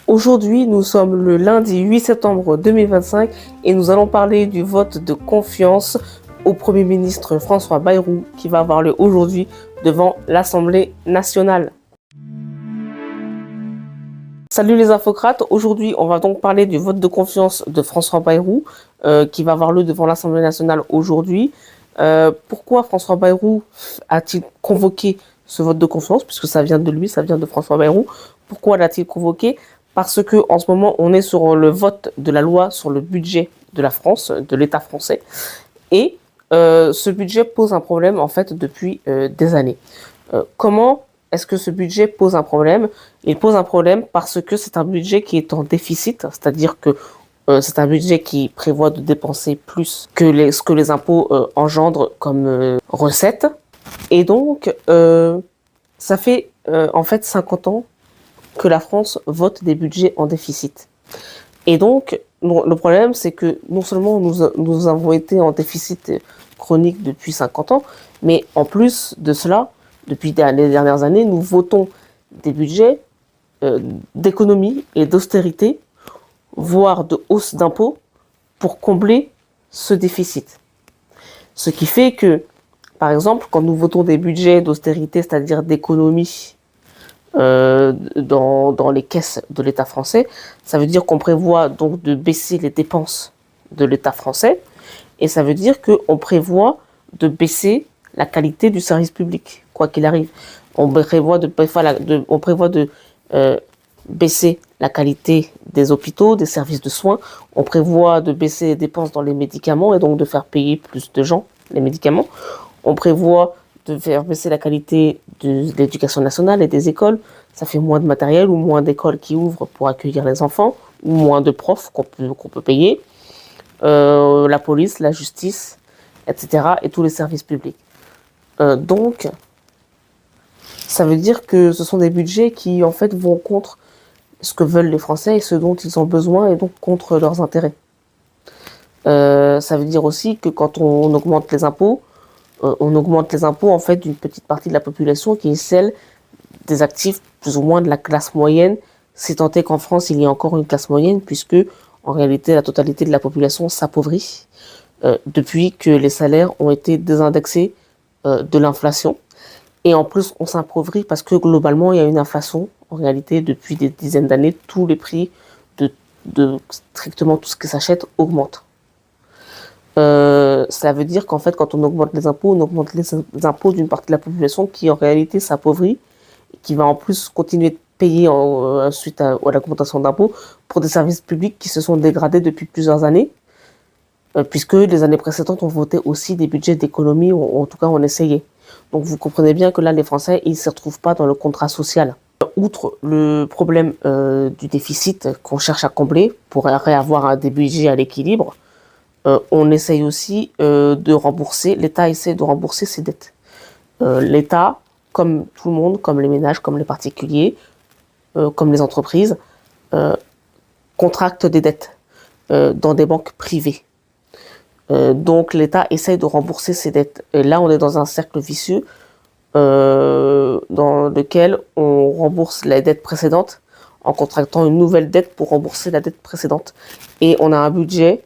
Aujourd'hui, nous sommes le lundi 8 septembre 2025 et nous allons parler du vote de confiance au Premier ministre François Bayrou qui va avoir lieu aujourd'hui devant l'Assemblée nationale. Salut les infocrates, aujourd'hui on va donc parler du vote de confiance de François Bayrou qui va avoir lieu devant l'Assemblée nationale aujourd'hui. Pourquoi François Bayrou a-t-il convoqué ce vote de confiance, puisque ça vient de lui, ça vient de François Bayrou. Pourquoi l'a-t-il convoqué? Parce que en ce moment on est sur le vote de la loi sur le budget de la France, de l'État français, et ce budget pose un problème en fait depuis des années. Comment est-ce que ce budget pose un problème? Il pose un problème parce que c'est un budget qui est en déficit, c'est-à-dire que c'est un budget qui prévoit de dépenser plus que ce que les impôts engendrent comme recettes. Et donc, ça fait en fait 50 ans que la France vote des budgets en déficit. Et donc, le problème, c'est que non seulement nous avons été en déficit chronique depuis 50 ans, mais en plus de cela, depuis les dernières années, nous votons des budgets d'économie et d'austérité, voire de hausse d'impôts, pour combler ce déficit. Ce qui fait que, par exemple, quand nous votons des budgets d'austérité, c'est-à-dire d'économie dans les caisses de l'État français, ça veut dire qu'on prévoit donc de baisser les dépenses de l'État français, et ça veut dire qu'on prévoit de baisser la qualité du service public, quoi qu'il arrive. On prévoit de baisser la qualité des hôpitaux, des services de soins. On prévoit de baisser les dépenses dans les médicaments et donc de faire payer plus de gens les médicaments. On prévoit de faire baisser la qualité de l'éducation nationale et des écoles. Ça fait moins de matériel ou moins d'écoles qui ouvrent pour accueillir les enfants, ou moins de profs qu'on peut payer. La police, la justice, etc. et tous les services publics. Donc, ça veut dire que ce sont des budgets qui, en fait, vont contre ce que veulent les Français et ce dont ils ont besoin et donc contre leurs intérêts. Ça veut dire aussi que quand on augmente les impôts, en fait d'une petite partie de la population qui est celle des actifs plus ou moins de la classe moyenne, si tant est qu'en France il y a encore une classe moyenne, puisque en réalité la totalité de la population s'appauvrit depuis que les salaires ont été désindexés de l'inflation. Et en plus on s'appauvrit parce que globalement il y a une inflation. En réalité, depuis des dizaines d'années, tous les prix de strictement tout ce qui s'achète augmentent. Ça veut dire qu'en fait, quand on augmente les impôts, on augmente les impôts d'une partie de la population qui en réalité s'appauvrit, et qui va en plus continuer de payer suite à l'augmentation d'impôts pour des services publics qui se sont dégradés depuis plusieurs années, puisque les années précédentes ont voté aussi des budgets d'économie, ou en tout cas on essayait. Donc vous comprenez bien que là, les Français, ils ne se retrouvent pas dans le contrat social. Outre le problème du déficit qu'on cherche à combler pour réavoir des budgets à l'équilibre, on essaye aussi de rembourser, l'État essaie de rembourser ses dettes. L'État, comme tout le monde, comme les ménages, comme les particuliers, comme les entreprises, contracte des dettes dans des banques privées. Donc l'État essaye de rembourser ses dettes. Et là, on est dans un cercle vicieux dans lequel on rembourse les dettes précédentes en contractant une nouvelle dette pour rembourser la dette précédente. Et on a un budget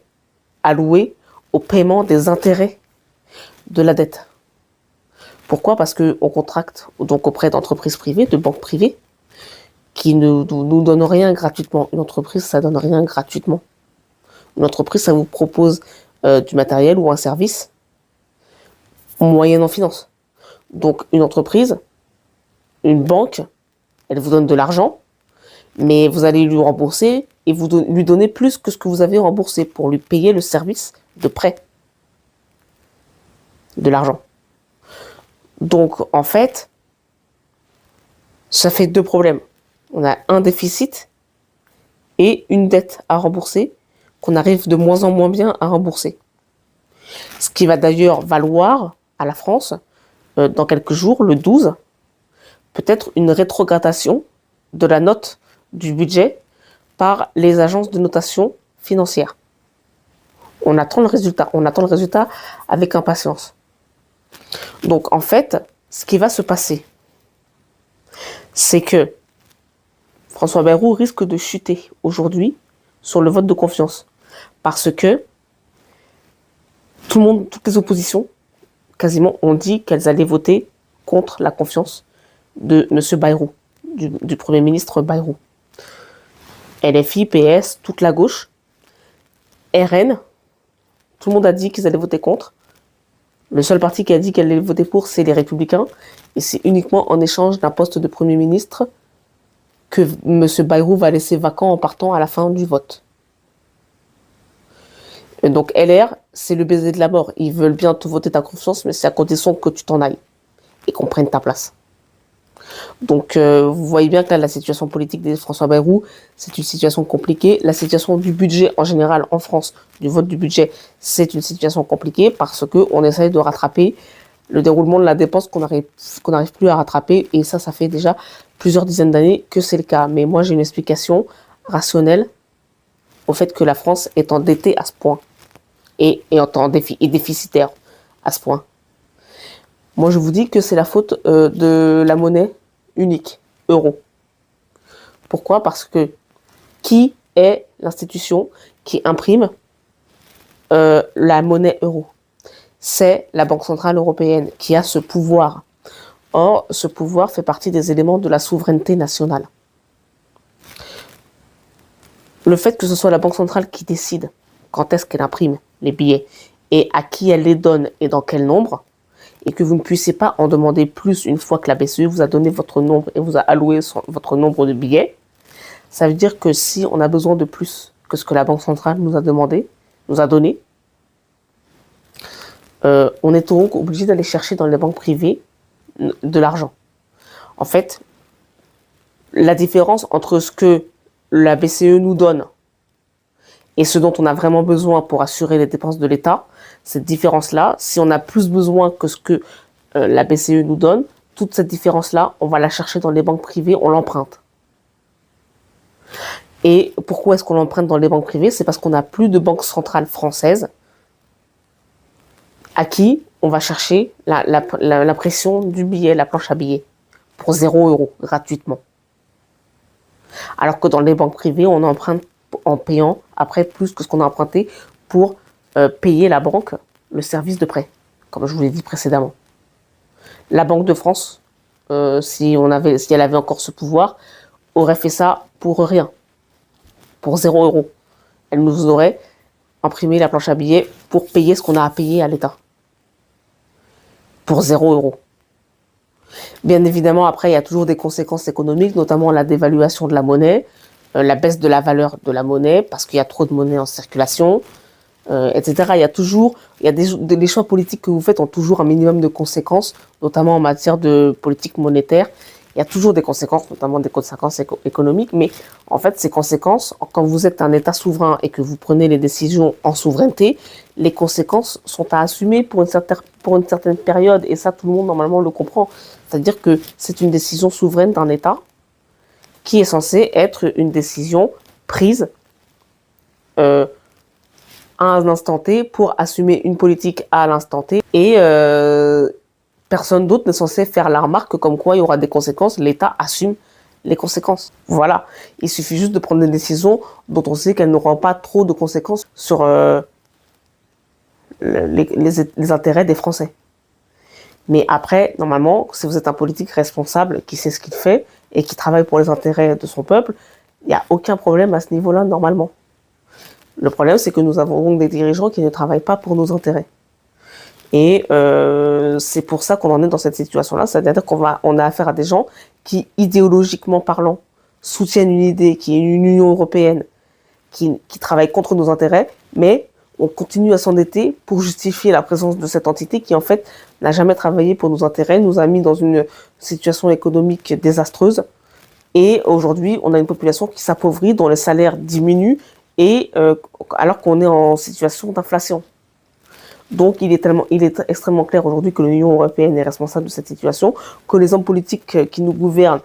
alloué au paiement des intérêts de la dette. Pourquoi? Parce qu'on contracte donc auprès d'entreprises privées, de banques privées, qui ne nous donnent rien gratuitement. Une entreprise, ça donne rien gratuitement. Une entreprise, ça vous propose du matériel ou un service moyennant finance. Donc une entreprise, une banque, elle vous donne de l'argent, mais vous allez lui rembourser et lui donner plus que ce que vous avez remboursé pour lui payer le service de prêt de l'argent. Donc en fait, ça fait deux problèmes. On a un déficit et une dette à rembourser qu'on arrive de moins en moins bien à rembourser. Ce qui va d'ailleurs valoir à la France, dans quelques jours, le 12, peut-être une rétrogradation de la note du budget par les agences de notation financière. On attend le résultat avec impatience. Donc en fait, ce qui va se passer, c'est que François Bayrou risque de chuter aujourd'hui sur le vote de confiance. Parce que tout le monde, toutes les oppositions, quasiment, ont dit qu'elles allaient voter contre la confiance de M. Bayrou, du Premier ministre Bayrou. LFI, PS, toute la gauche, RN, tout le monde a dit qu'ils allaient voter contre. Le seul parti qui a dit qu'elle allait voter pour, c'est les Républicains. Et c'est uniquement en échange d'un poste de Premier ministre que M. Bayrou va laisser vacant en partant à la fin du vote. Et donc LR, c'est le baiser de la mort. Ils veulent bien te voter ta confiance, mais c'est à condition que tu t'en ailles et qu'on prenne ta place. Donc vous voyez bien que là, la situation politique de François Bayrou, c'est une situation compliquée. La situation du budget en général en France, du vote du budget, c'est une situation compliquée parce qu'on essaye de rattraper le déroulement de la dépense qu'on n'arrive plus à rattraper. Et ça fait déjà plusieurs dizaines d'années que c'est le cas. Mais moi, j'ai une explication rationnelle au fait que la France est endettée à ce point et déficitaire à ce point. Moi, je vous dis que c'est la faute de la monnaie unique, euro. Pourquoi? Parce que qui est l'institution qui imprime la monnaie euro? C'est la Banque Centrale Européenne qui a ce pouvoir. Or, ce pouvoir fait partie des éléments de la souveraineté nationale. Le fait que ce soit la Banque Centrale qui décide quand est-ce qu'elle imprime les billets et à qui elle les donne et dans quel nombre, et que vous ne puissiez pas en demander plus une fois que la BCE vous a donné votre nombre et vous a alloué votre nombre de billets, ça veut dire que si on a besoin de plus que ce que la Banque Centrale nous a donné, on est donc obligé d'aller chercher dans les banques privées de l'argent. En fait, la différence entre ce que la BCE nous donne et ce dont on a vraiment besoin pour assurer les dépenses de l'État, cette différence-là, si on a plus besoin que ce que la BCE nous donne, toute cette différence-là, on va la chercher dans les banques privées, on l'emprunte. Et pourquoi est-ce qu'on l'emprunte dans les banques privées? C'est parce qu'on n'a plus de banque centrale française à qui on va chercher l'impression du billet, la planche à billets, pour 0 € gratuitement. Alors que dans les banques privées, on emprunte en payant après plus que ce qu'on a emprunté pour payer la banque le service de prêt, comme je vous l'ai dit précédemment. La Banque de France, si elle avait encore ce pouvoir, aurait fait ça pour rien, pour 0 €. Elle nous aurait imprimé la planche à billets pour payer ce qu'on a à payer à l'État. Pour 0 €. Bien évidemment, après, il y a toujours des conséquences économiques, notamment la dévaluation de la monnaie, la baisse de la valeur de la monnaie, parce qu'il y a trop de monnaie en circulation, etc. Les choix politiques que vous faites ont toujours un minimum de conséquences, notamment en matière de politique monétaire. Il y a toujours des conséquences, notamment des conséquences économiques, mais en fait, ces conséquences, quand vous êtes un État souverain et que vous prenez les décisions en souveraineté, les conséquences sont à assumer pour une certaine période, et ça, tout le monde, normalement, le comprend. C'est-à-dire que c'est une décision souveraine d'un État qui est censée être une décision prise à un instant T pour assumer une politique à l'instant T, et personne d'autre n'est censé faire la remarque comme quoi il y aura des conséquences, l'État assume les conséquences. Voilà, il suffit juste de prendre des décisions dont on sait qu'elles n'auront pas trop de conséquences sur les intérêts des Français. Mais après, normalement, si vous êtes un politique responsable qui sait ce qu'il fait et qui travaille pour les intérêts de son peuple, il n'y a aucun problème à ce niveau-là, normalement. Le problème, c'est que nous avons donc des dirigeants qui ne travaillent pas pour nos intérêts. Et c'est pour ça qu'on en est dans cette situation-là, c'est-à-dire qu'on a affaire à des gens qui, idéologiquement parlant, soutiennent une idée qui est une Union européenne qui travaille contre nos intérêts, mais on continue à s'endetter pour justifier la présence de cette entité qui, en fait, n'a jamais travaillé pour nos intérêts, nous a mis dans une situation économique désastreuse. Et aujourd'hui, on a une population qui s'appauvrit, dont les salaires diminuent, et alors qu'on est en situation d'inflation. Donc, il est extrêmement clair aujourd'hui que l'Union européenne est responsable de cette situation, que les hommes politiques qui nous gouvernent,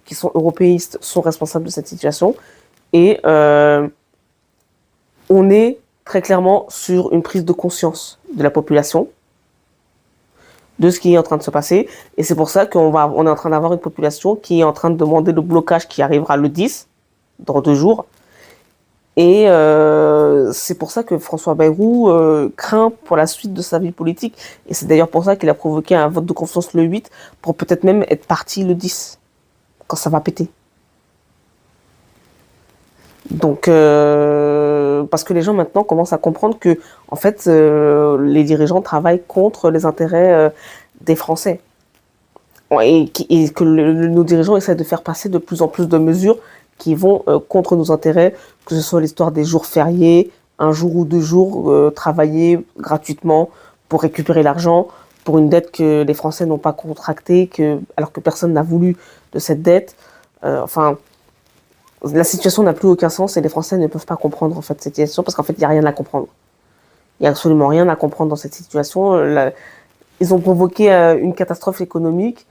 qui sont européistes, sont responsables de cette situation. Et on est très clairement sur une prise de conscience de la population, de ce qui est en train de se passer. Et c'est pour ça qu'on est en train d'avoir une population qui est en train de demander le blocage qui arrivera le 10, dans 2 jours. Et c'est pour ça que François Bayrou craint pour la suite de sa vie politique. Et c'est d'ailleurs pour ça qu'il a provoqué un vote de confiance le 8, pour peut-être même être parti le 10, quand ça va péter. Donc, parce que les gens maintenant commencent à comprendre que, en fait, les dirigeants travaillent contre les intérêts des Français. Et que nos dirigeants essaient de faire passer de plus en plus de mesures qui vont contre nos intérêts, que ce soit l'histoire des jours fériés, un jour ou 2 jours travaillés gratuitement pour récupérer l'argent, pour une dette que les Français n'ont pas contractée, alors que personne n'a voulu de cette dette. Enfin, la situation n'a plus aucun sens et les Français ne peuvent pas comprendre en fait cette situation, parce qu'en fait, il n'y a rien à comprendre. Il n'y a absolument rien à comprendre dans cette situation. Ils ont provoqué une catastrophe économique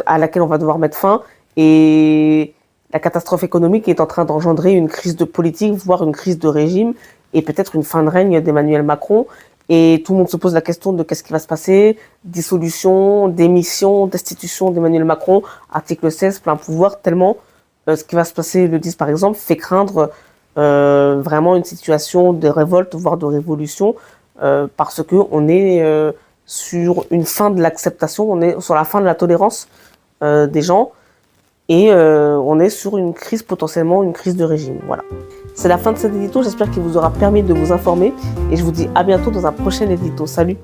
à laquelle on va devoir mettre fin, et la catastrophe économique est en train d'engendrer une crise de politique, voire une crise de régime, et peut-être une fin de règne d'Emmanuel Macron. Et tout le monde se pose la question de qu'est-ce qui va se passer, dissolution, démission, destitution d'Emmanuel Macron, article 16, plein pouvoir, tellement ce qui va se passer le 10 par exemple fait craindre vraiment une situation de révolte, voire de révolution, parce que on est sur une fin de l'acceptation, on est sur la fin de la tolérance des gens, et on est sur une crise, potentiellement une crise de régime. Voilà. C'est la fin de cet édito, j'espère qu'il vous aura permis de vous informer, et je vous dis à bientôt dans un prochain édito. Salut!